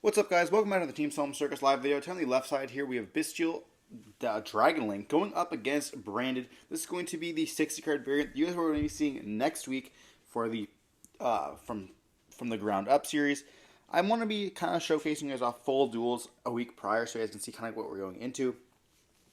What's up, guys? Welcome back to the Team Solemn Circus live video. On the left side here, we have Bestial Dragon Link going up against Branded. This is going to be the 60 card variant you guys are going to be seeing next week for the from the Ground Up series. I want to be kind of showcasing you guys off full duels a week prior, so you guys can see kind of what we're going into.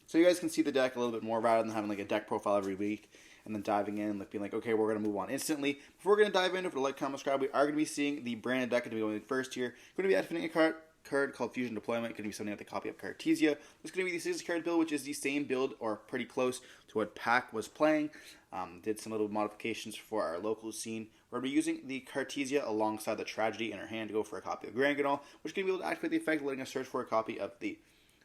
So you guys can see the deck a little bit more rather than having like a deck profile every week and then diving in and like being like, okay, we're going to move on instantly. Before we're going to dive in, over the like, comment, subscribe, we are going to be seeing the Branded deck going to be going first here. We're going to be activating a card called Fusion Deployment. Going to be sending out the copy of Cartesia. This is going to be the 60 card build, which is the same build or pretty close to what Pack was playing. Did some little modifications for our local scene. We're going to be using the Cartesia alongside the Tragedy in our hand to go for a copy of Granganol, which is going to be able to activate the effect, letting us search for a copy of the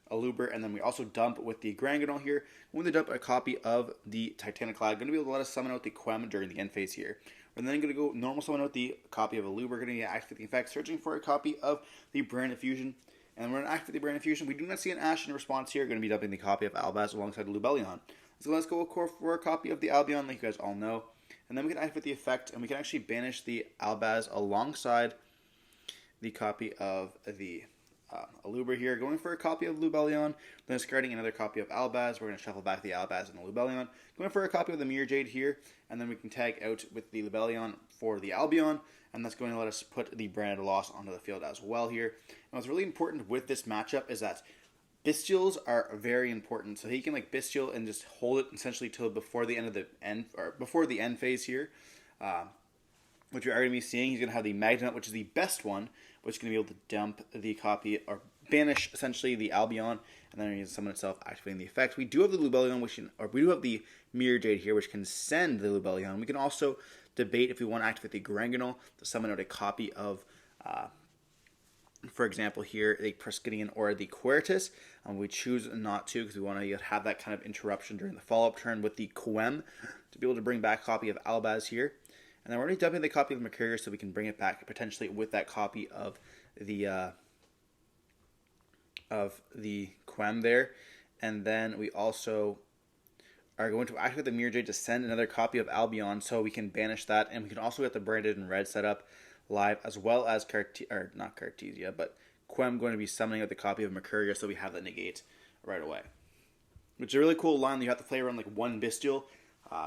Aluber, and then we also dump with the Granganol here. We're going to dump a copy of the Titaniclad. Going to be able to let us summon out the Quem during the end phase here. We're then going to go normal summon out the copy of Aluber. We're going to activate the effect, searching for a copy of the Branded Fusion. And we're going to activate the Branded Fusion. We do not see an Ash in response here. We're going to be dumping the copy of Albaz alongside the Lubellion. So let's go for a copy of the Albion, like you guys all know. And then we can activate the effect, and we can actually banish the Albaz alongside the copy of the Aluber here, going for a copy of Lubellion, then discarding another copy of Albaz. We're going to shuffle back the Albaz and the Lubellion, going for a copy of the Mirror Jade here, and then we can tag out with the Lubellion for the Albion, and that's going to let us put the Branded Loss onto the field as well here. And what's really important with this matchup is that Bestials are very important, so he can like Bestial and just hold it essentially till before the end phase here. Which we are going to be seeing. He's going to have the Magnet, which is the best one, which is going to be able to dump the copy, or banish, essentially, the Albion, and then he's summon itself, activating the effect. We do have the Lubellion, we do have the Mirror Jade here, which can send the Lubellion. We can also debate if we want to activate the Granganol to summon out a copy of, for example, here, the Preskynian or the Quertus. We choose not to, because we want to have that kind of interruption during the follow-up turn with the Quem, to be able to bring back a copy of Albaz here. And then we're already dumping the copy of Mercurius so we can bring it back potentially with that copy of the Quem there. And then we also are going to activate the Mirror Jade to send another copy of Albion so we can banish that. And we can also get the Branded in red set up live, as well as not Cartesia, but Quem going to be summoning out the copy of Mercurius so we have that negate right away. Which is a really cool line that you have to play around like one Bestial.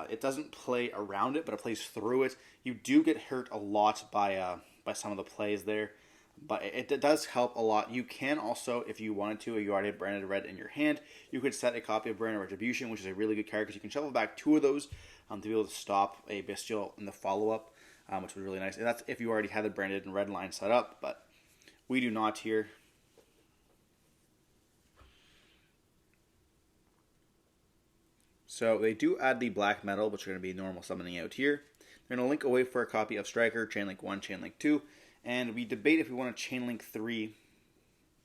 It doesn't play around it, but it plays through it. You do get hurt a lot by some of the plays there, but it does help a lot. You can also, if you wanted to, if you already have Branded Red in your hand, you could set a copy of Branded Retribution, which is a really good card because you can shuffle back two of those to be able to stop a Bestial in the follow-up, which was really nice. And that's if you already had the Branded and Red line set up, but we do not here. So they do add the black metal, which are going to be normal summoning out here. They're going to link away for a copy of Striker, Chainlink 1, Chainlink 2, and we debate if we want to Chainlink 3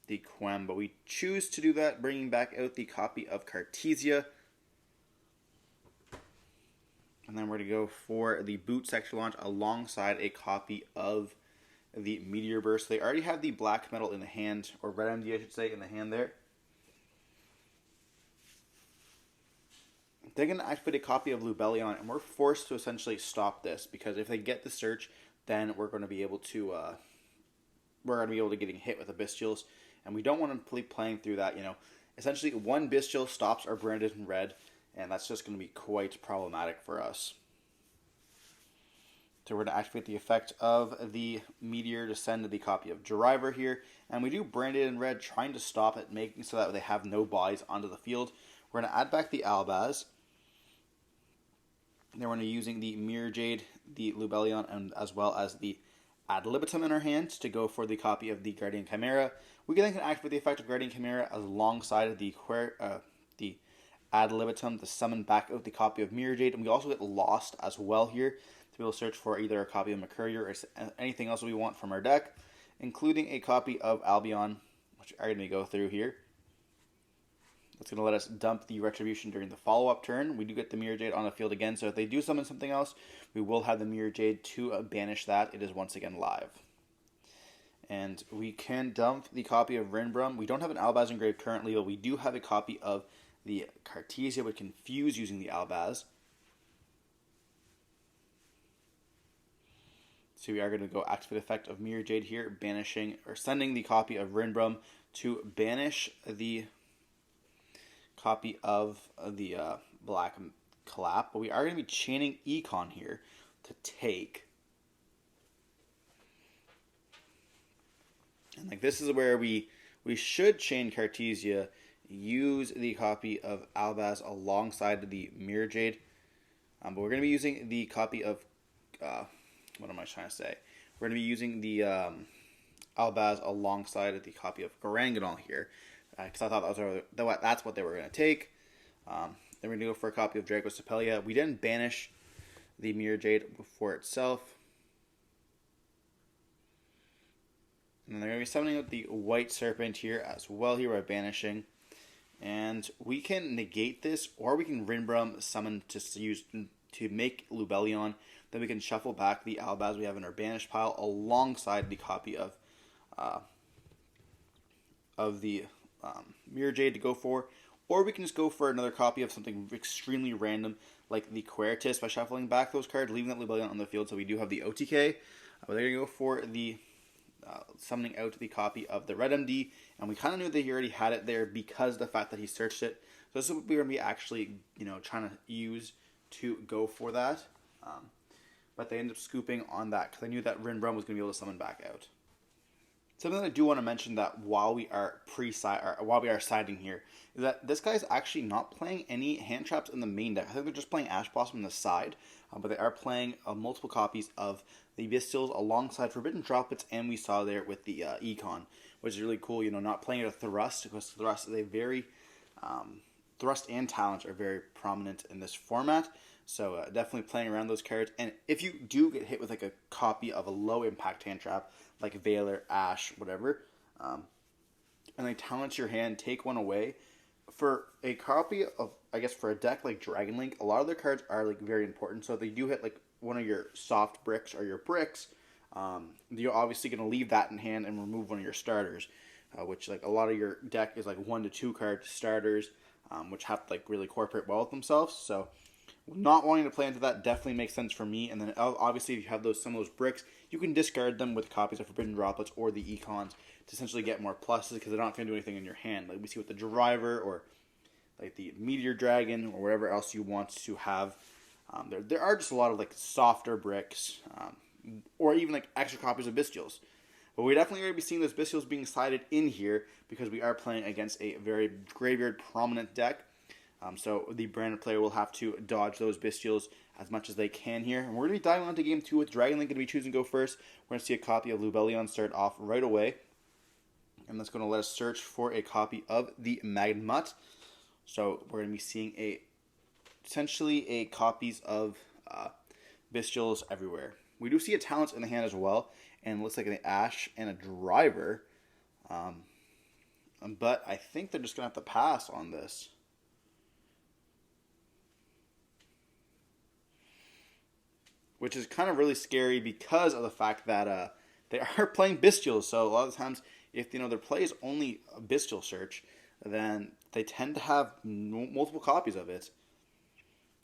the Quem, but we choose to do that, bringing back out the copy of Cartesia. And then we're going to go for the Boot Sector Launch alongside a copy of the Meteor Burst. They already have the black metal in the hand, or red MD I should say, in the hand there. They're going to activate a copy of Lubellion, and we're forced to essentially stop this, because if they get the search, then we're going to be able to getting hit with the Bestials, and we don't want to be playing through that. Essentially one Bestial stops our Branded in red, and that's just going to be quite problematic for us. So we're going to activate the effect of the Meteor to send the copy of Driver here, and we do Branded in red, trying to stop it, making so that they have no bodies onto the field. We're going to add back the Albaz. Then we're going to be using the Mirror Jade, the Lubellion, and as well as the Ad Libitum in our hand to go for the copy of the Guardian Chimera. We can then activate the effect of Guardian Chimera alongside the Ad Libitum to summon back out the copy of Mirror Jade, and we also get Lost as well here to be able to search for either a copy of Mercurius or anything else we want from our deck, including a copy of Albion, which I'm going to go through here. That's going to let us dump the Retribution during the follow-up turn. We do get the Mirror Jade on the field again, so if they do summon something else, we will have the Mirror Jade to banish that. It is once again live. And we can dump the copy of Rinbrum. We don't have an Albaz engraved currently, but we do have a copy of the Cartesia, which can fuse using the Albaz. So we are going to go activate effect of Mirror Jade here, banishing or sending the copy of Rinbrum to banish the copy of the Black Collap. But we are going to be chaining Econ here to take. And like this is where we should chain Cartesia, use the copy of Albaz alongside the Mirror Jade. But we're going to be using the copy of, what am I trying to say? We're going to be using the Albaz alongside the copy of Garanganol here. Because I thought that's what they were going to take. Then we're going to go for a copy of Dragostapelia. We didn't banish the Mirror Jade before itself. And they're going to be summoning out the White Serpent here as well here by banishing. And we can negate this, or we can Rinbrum summon to make Lubellion. Then we can shuffle back the Albaz we have in our banished pile alongside the copy of the Mirror Jade to go for. Or we can just go for another copy of something extremely random, like the Quertus, by shuffling back those cards, leaving that Lubellion on the field. So we do have the OTK. But they're going to go for the summoning out the copy of the Red MD, and we kind of knew that he already had it there because of the fact that he searched it. So this is what we're going to be actually, trying to use to go for that. But they ended up scooping on that because I knew that Rinbrum was going to be able to summon back out. Something that I do want to mention that while we are siding here is that this guy's actually not playing any hand traps in the main deck. I think they're just playing Ash Blossom on the side, but they are playing multiple copies of the Bistils alongside Forbidden Droplets, and we saw there with the Econ, which is really cool. Not playing a Thrust, because Thrust is a very Thrust and Talents are very prominent in this format. So definitely playing around those cards. And if you do get hit with like a copy of a low impact hand trap, like Veiler, Ash, whatever, and they talent your hand, take one away. For a copy of, I guess for a deck like Dragon Link, a lot of their cards are like very important. So if they do hit like one of your soft bricks or your bricks, you're obviously going to leave that in hand and remove one of your starters, which like a lot of your deck is like 1 to 2 card starters, which have to like really incorporate well with themselves. So not wanting to play into that definitely makes sense for me. And then obviously if you have some of those bricks, you can discard them with copies of Forbidden Droplets or the Econs to essentially get more pluses because they're not going to do anything in your hand. Like we see with the Driver or like the Meteor Dragon or whatever else you want to have. There are just a lot of like softer bricks or even like extra copies of Bistils. But we're definitely going to be seeing those Bistils being sided in here because we are playing against a very graveyard prominent deck. So the branded player will have to dodge those Bistils as much as they can here. And we're going to be diving on to game 2 with Dragon Link going to be choosing to go first. We're going to see a copy of Lubellion start off right away. And that's going to let us search for a copy of the Magnemut. So we're going to be seeing essentially a copies of Bistils everywhere. We do see a Talents in the hand as well. And it looks like an Ash and a Driver. But I think they're just going to have to pass on this. Which is kind of really scary because of the fact that they are playing Bistils. So a lot of the times, if their play is only a Bistil search, then they tend to have multiple copies of it.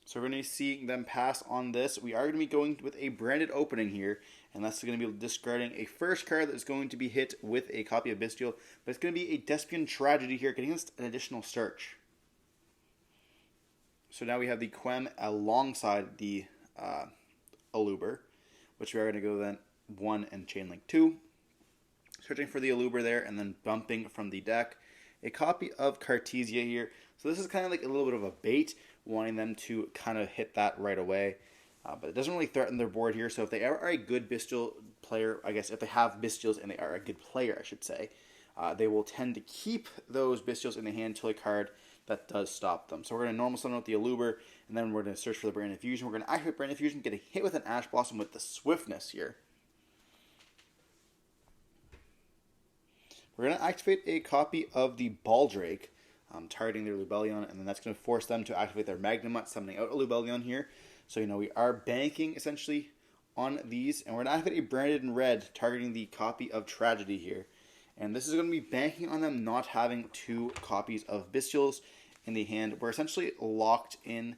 So we're going to be seeing them pass on this. We are going to be going with a branded opening here, and that's going to be discarding a first card that is going to be hit with a copy of Bistile. But it's going to be a Despian Tragedy here, getting us an additional search. So now we have the Quem alongside the Aluber, which we are going to go then 1 and chain link 2. Searching for the Aluber there, and then bumping from the deck a copy of Cartesia here. So this is kind of like a little bit of a bait, wanting them to kind of hit that right away. But it doesn't really threaten their board here. So if they are a good Bistil player, I guess if they have Bistils and they are a good player, I should say, they will tend to keep those Bistils in the hand until a card that does stop them. So we're going to normal summon with the Aluber, and then we're going to search for the Brand Infusion. We're going to activate Brand Infusion, get a hit with an Ash Blossom with the Swiftness here. We're going to activate a copy of the Baldrake, targeting their Lubellion, and then that's going to force them to activate their Magnemut, summoning out a Lubellion here. So, we are banking, essentially, on these, and we're going to activate a Branded in Red, targeting the copy of Tragedy here. And this is going to be banking on them not having 2 copies of Bistils in the hand. We're essentially locked in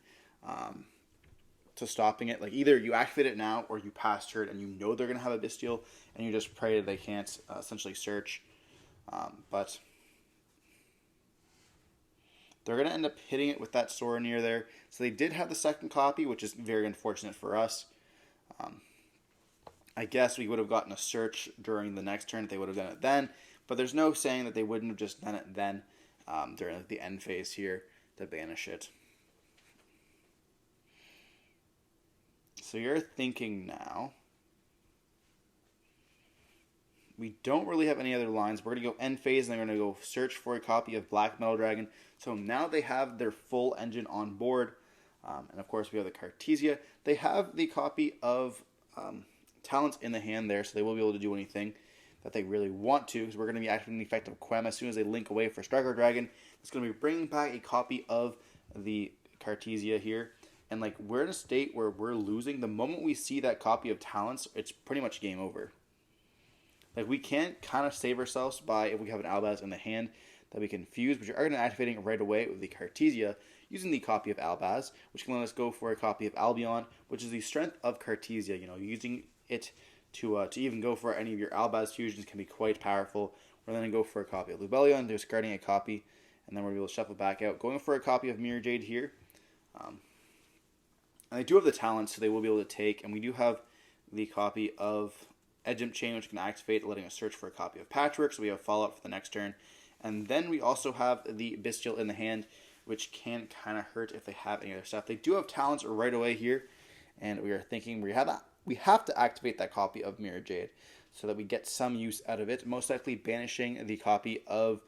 to stopping it. Like either you activate it now or you pass turn and you know they're going to have a Bestial and you just pray that they can't essentially search. But they're going to end up hitting it with that Soronier there. So they did have the second copy, which is very unfortunate for us. I guess we would have gotten a search during the next turn if they would have done it then. But there's no saying that they wouldn't have just done it then during the end phase here to banish it. So you're thinking now, we don't really have any other lines. We're going to go end phase, and they're going to go search for a copy of Black Metal Dragon. So now they have their full engine on board. And of course, we have the Cartesia. They have the copy of Talents in the hand there, so they will be able to do anything that they really want to, because we're going to be activating the effect of Quem as soon as they link away for Striker Dragon. It's going to be bringing back a copy of the Cartesia here. And like we're in a state where we're losing. The moment we see that copy of Talents, it's pretty much game over. Like we can't kind of save ourselves by, if we have an Albaz in the hand that we can fuse, but you are going to activating it right away with the Cartesia using the copy of Albaz, which can let us go for a copy of Albion, which is the strength of Cartesia. You know, using it to even go for any of your Albaz fusions can be quite powerful. We're then going to go for a copy of Lubellion, discarding a copy, and then we're going to be able to shuffle back out. Going for a copy of Mirror Jade here. And they do have the talents, so they will be able to take, and we do have the copy of Edgem Chain, which can activate, letting us search for a copy of Patchwork, so we have follow-up for the next turn. And then we also have the Bestial in the hand, which can kind of hurt if they have any other stuff. They do have talents right away here, and we are thinking we have to activate that copy of Mirror Jade so that we get some use out of it, most likely banishing the copy of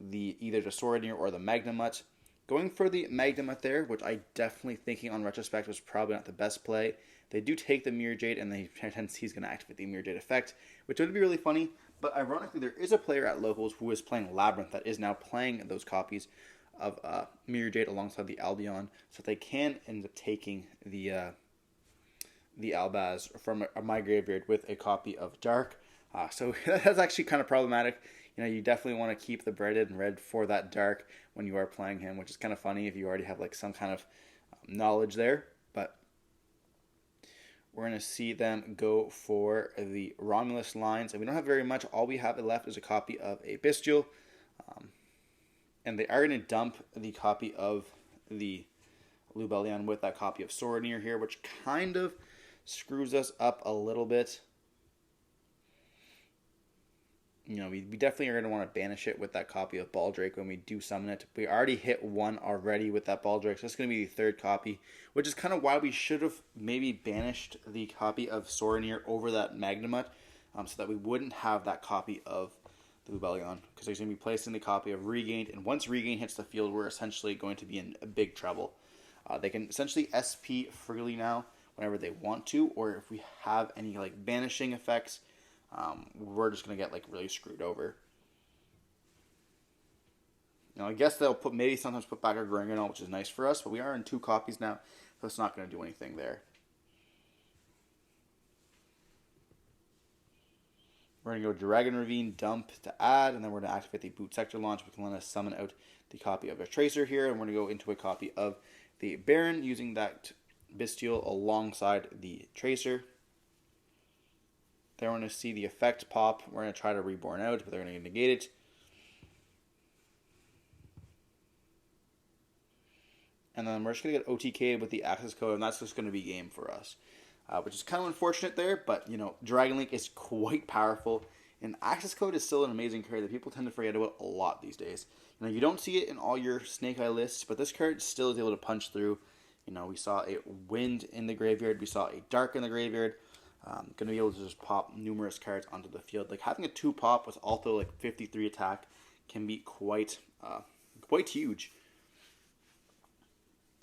either the Soronier or the Magnamut. Going for the Magnamut there, which I definitely thinking on retrospect was probably not the best play. They do take the Mirror Jade, and hence he's going to activate the Mirror Jade effect, which would be really funny. But ironically, there is a player at Locals who is playing Labyrinth that is now playing those copies of Mirror Jade alongside the Albion, so they can end up taking the Albaz from my graveyard with a copy of Dark. So that's actually kind of problematic. You know, you definitely want to keep the Breaded and Red for that Dark when you are playing him, which is kind of funny if you already have like some kind of knowledge there. But we're going to see them go for the Romulus lines, and we don't have very much. All we have left is a copy of a Bestial, and they are going to dump the copy of the Lubellion with that copy of Soronier here, which kind of screws us up a little bit. You know, we definitely are going to want to banish it with that copy of Baldrake when we do summon it. We already hit one already with that Baldrake, so it's going to be the third copy, which is kind of why we should have maybe banished the copy of Soronier over that Magnamut, so that we wouldn't have that copy of the Lubellion, because there's going to be placed in the copy of Regained, and once Regained hits the field, we're essentially going to be in big trouble. They can essentially SP freely now whenever they want to, or if we have any like banishing effects, we're just going to get like really screwed over. Now, I guess they'll maybe sometimes put back our Gringonol, which is nice for us, but we are in 2 copies now, so it's not going to do anything there. We're going to go Dragon Ravine, dump to add, and then we're going to activate the Boot Sector launch, which can let us summon out the copy of a Tracer here, and we're going to go into a copy of the Baron using that Bestial alongside the Tracer. Then we're going to see the effect pop. We're going to try to Reborn out, but they're going to negate it. And then we're just going to get OTK with the access code, and that's just going to be game for us. Which is kind of unfortunate there, but, you know, Dragon Link is quite powerful. And access code is still an amazing card that people tend to forget about a lot these days. You know, you don't see it in all your Snake Eye lists, but this card still is able to punch through. You know, we saw a Wind in the graveyard. We saw a Dark in the graveyard. Going to be able to just pop numerous cards onto the field. Like, having a 2-pop with also, like, 53 attack can be quite huge.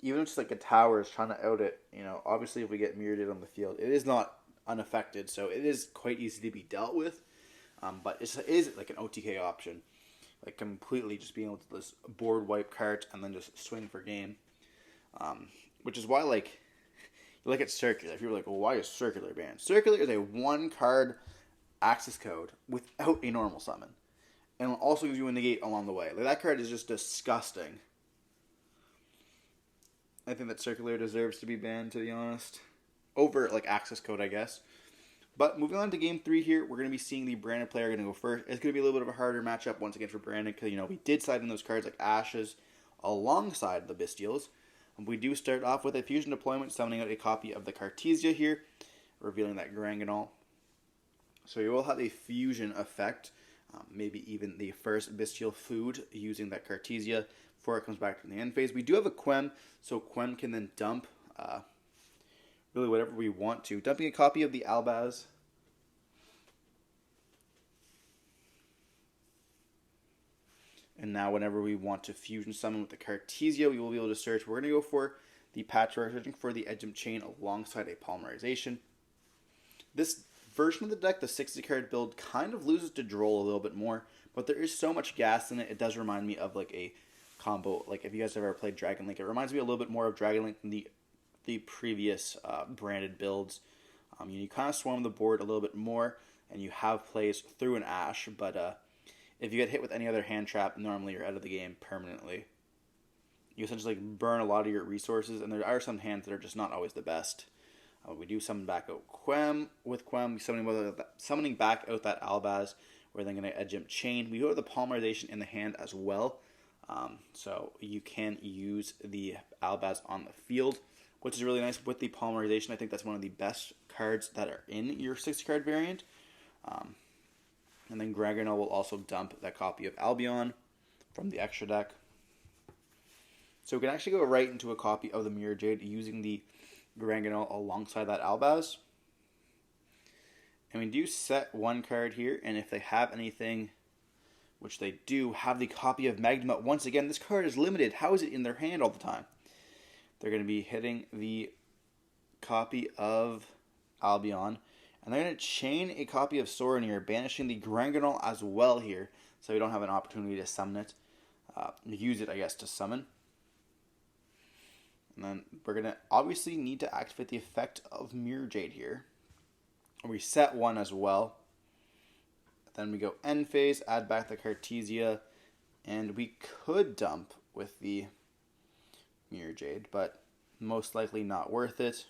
Even if it's like a tower is trying to out it, you know, obviously if we get Mirrored on the field, it is not unaffected, so it is quite easy to be dealt with. But it is like an OTK option. Like, completely just being able to just board wipe cards and then just swing for game. Which is why, like, you look at Circular. If you're like, well, why is Circular banned? Circular is a 1-card access code without a normal summon. And it also gives you a negate along the way. Like, that card is just disgusting. I think that Circulator deserves to be banned, to be honest. Over, like, access code, I guess. But moving on to game 3 here, we're going to be seeing the Branded player going to go first. It's going to be a little bit of a harder matchup once again for Branded because, we did slide in those cards like Ashes alongside the Bestials. We do start off with a Fusion Deployment, summoning out a copy of the Cartesia here, revealing that Granganol. So you will have a Fusion effect, maybe even the first Bestial food using that Cartesia before it comes back to the end phase. We do have a Quem, so Quem can then dump really whatever we want to. Dumping a copy of the Albaz. And now whenever we want to Fusion Summon with the Cartesia, we will be able to search. We're going to go for the Patchwork, searching for the Edgem Chain alongside a Polymerization. This version of the deck, the 60-card build, kind of loses to Droll a little bit more, but there is so much gas in it. It does remind me of like a combo, like if you guys have ever played Dragon Link, it reminds me a little bit more of Dragon Link than the previous Branded builds. You kind of swarm the board a little bit more, and you have plays through an Ash, but if you get hit with any other hand trap, normally you're out of the game permanently. You essentially burn a lot of your resources, and there are some hands that are just not always the best. We do summon back out Quem. With Quem, summoning back out that Albaz. We're then going to Edgem Chain. We go to the Polymerization in the hand as well. So you can use the Albaz on the field, which is really nice with the Polymerization. I think that's one of the best cards that are in your 60-card variant. And then Granganol will also dump that copy of Albion from the extra deck. So we can actually go right into a copy of the Mirror Jade using the Granganol alongside that Albaz. And we do set one card here, and if they have anything, which they do, have the copy of Magma. Once again, this card is limited. How is it in their hand all the time? They're going to be hitting the copy of Albion, and they're going to chain a copy of Sorenir, banishing the Granganol as well here, so we don't have an opportunity to summon it. Use it, I guess, to summon. And then we're going to obviously need to activate the effect of Mirror Jade here. We set one as well. Then we go end phase, add back the Cartesia, and we could dump with the Mirror Jade, but most likely not worth it.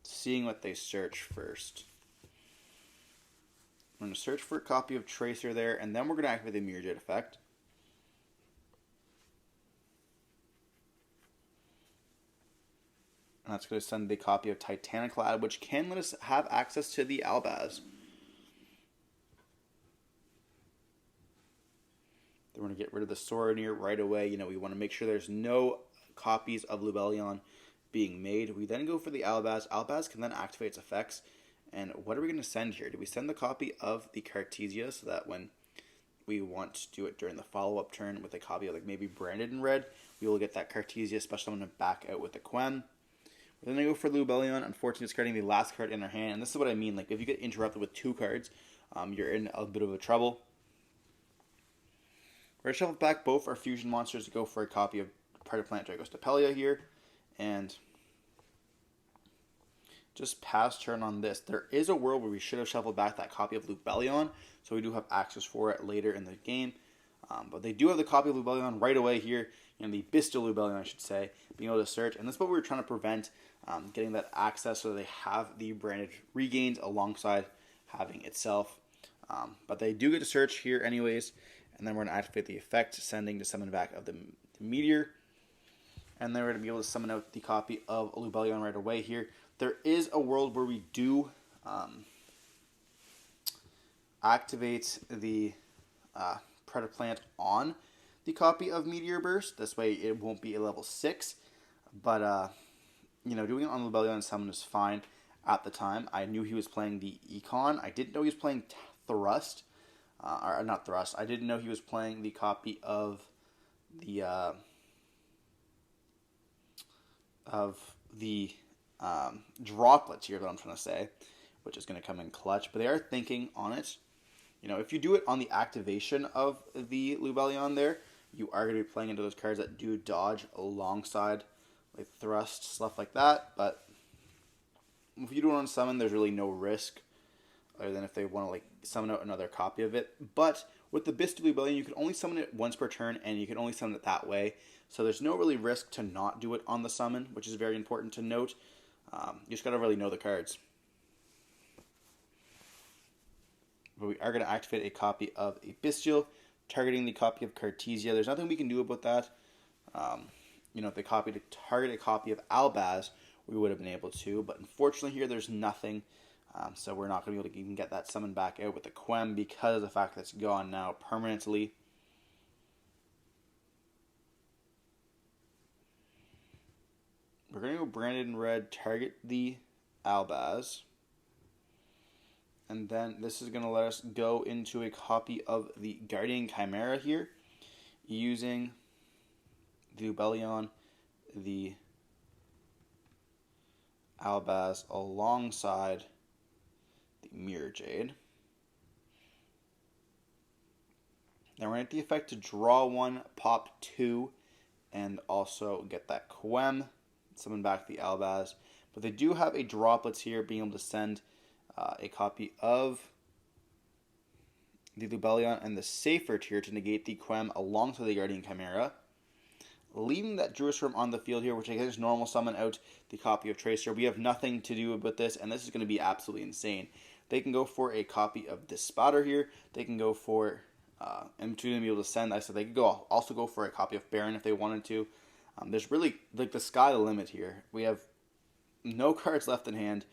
Seeing what they search first. I'm going to search for a copy of Tracer there, and then we're going to activate the Mirror Jade effect. And that's going to send the copy of Titaniclad, which can let us have access to the Albaz. Then we're going to get rid of the Sorenir right away. We want to make sure there's no copies of Lubellion being made. We then go for the Albaz. Albaz can then activate its effects. And what are we going to send here? Do we send the copy of the Cartesia so that when we want to do it during the follow-up turn with a copy of like maybe Branded in red, we will get that Cartesia special summon back out with the Quem. Then I go for Lubellion, unfortunately discarding the last card in their hand. And this is what I mean, like if you get interrupted with two cards, you're in a bit of a trouble. We're going to shuffle back both our fusion monsters to go for a copy of Predator Plant Dragostapelia here. And just pass turn on this. There is a world where we should have shuffled back that copy of Lubellion, so we do have access for it later in the game. But they do have the copy of Lubellion right away here, the Bestial Lubellion, I should say, being able to search. And that's what we were trying to prevent, getting that access so they have the Branded regains alongside having itself. But they do get to search here anyways, and then we're going to activate the effect, sending to summon back of the Meteor. And then we're going to be able to summon out the copy of Lubellion right away here. There is a world where we do activate the Predator Plant on the copy of Meteor Burst. This way it won't be a level 6. But, doing it on Lubellion summon is fine at the time. I knew he was playing the Econ. I didn't know he was playing Thrust. Or not Thrust. I didn't know he was playing the copy of the Droplets here, what I'm trying to say, which is going to come in clutch. But they are thinking on it. If you do it on the activation of the Lubellion there, you are going to be playing into those cards that do dodge alongside like Thrust, stuff like that. But if you do it on summon, there's really no risk. other than if they want to like summon out another copy of it. But with the Bestial Rebellion, you can only summon it once per turn, and you can only summon it that way. So there's no really risk to not do it on the summon, which is very important to note. You just gotta really know the cards. But we are going to activate a copy of a Bestial, targeting the copy of Cartesia. There's nothing we can do about that. If they copied to target a copy of Albaz, we would have been able to. But unfortunately here, there's nothing. So we're not going to be able to even get that summon back out with the Quem because of the fact that it's gone now permanently. We're going to go branded in red, target the Albaz. And then this is going to let us go into a copy of the Guardian Chimera here, using the Lubellion, the Albaz, alongside the Mirror Jade. Then we're going to get the effect to draw 1, pop 2, and also get that Quem, summon back the Albaz. But they do have a droplets here, being able to send a copy of the Lubellion and the Safer tier to negate the Quem alongside the Guardian Chimera. Leaving that Jerusalem on the field here, which I guess is normal summon out the copy of Tracer. We have nothing to do with this, and this is going to be absolutely insane. They can go for a copy of Despotter here. They can go for, and to be able to send, I said they could also go for a copy of Baron if they wanted to. There's really, like, the sky the limit here. We have no cards left in hand.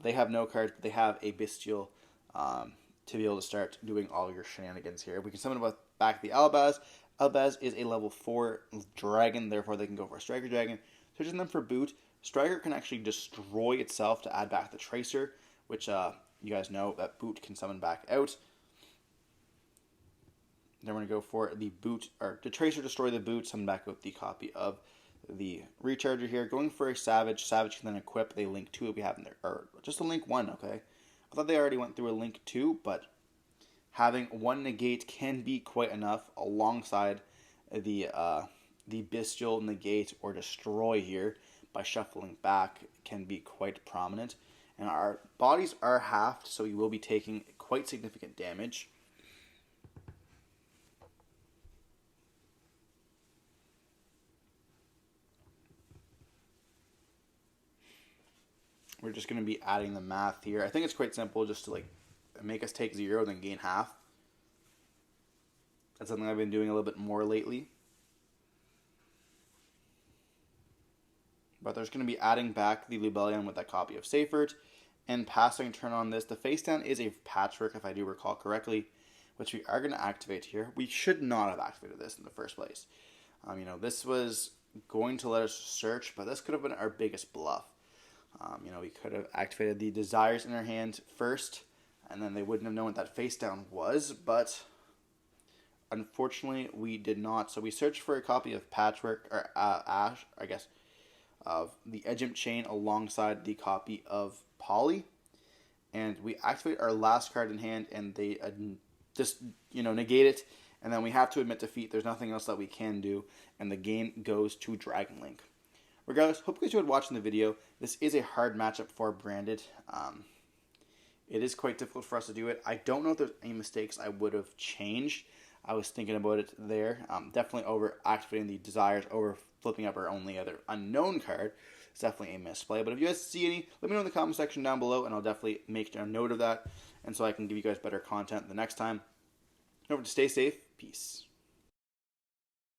They have no cards, but they have a Bestial to be able to start doing all your shenanigans here. We can summon back the Albaz. Albaz is a level 4 dragon, therefore they can go for a Striker Dragon. Switching them for Boot. Striker can actually destroy itself to add back the Tracer, which you guys know that Boot can summon back out. Then we're going to go for the Boot, or the Tracer destroy the Boot, summon back out the copy of the Recharger here. Going for a Savage. Savage can then equip a Link 2 that we have in there, or just a Link 1, okay? I thought they already went through a Link 2, but having one negate can be quite enough alongside the Bestial negate or destroy here by shuffling back can be quite prominent. And our bodies are halved, so you will be taking quite significant damage. We're just going to be adding the math here. I think it's quite simple, just to like make us take 0 then gain half. That's something I've been doing a little bit more lately. But there's going to be adding back the Lubellion with that copy of Seifert and passing turn on this. The face down is a patchwork, if I do recall correctly, which we are going to activate here. We should not have activated this in the first place. This was going to let us search, but this could have been our biggest bluff. We could have activated the Desires in our hand first, and then they wouldn't have known what that face down was, but unfortunately we did not. So we searched for a copy of Patchwork, or Ash, I guess, of the Edgem Chain alongside the copy of Polly, and we activate our last card in hand, and they just, negate it, and then we have to admit defeat. There's nothing else that we can do, and the game goes to Dragon Link. Regardless, hope you guys enjoyed watching the video. This is a hard matchup for Branded. It is quite difficult for us to do it. I don't know if there's any mistakes I would have changed. I was thinking about it there. Definitely over activating the Desires, over flipping up our only other unknown card. It's definitely a misplay. But if you guys see any, let me know in the comment section down below, and I'll definitely make a note of that, and so I can give you guys better content the next time. Remember to stay safe. Peace.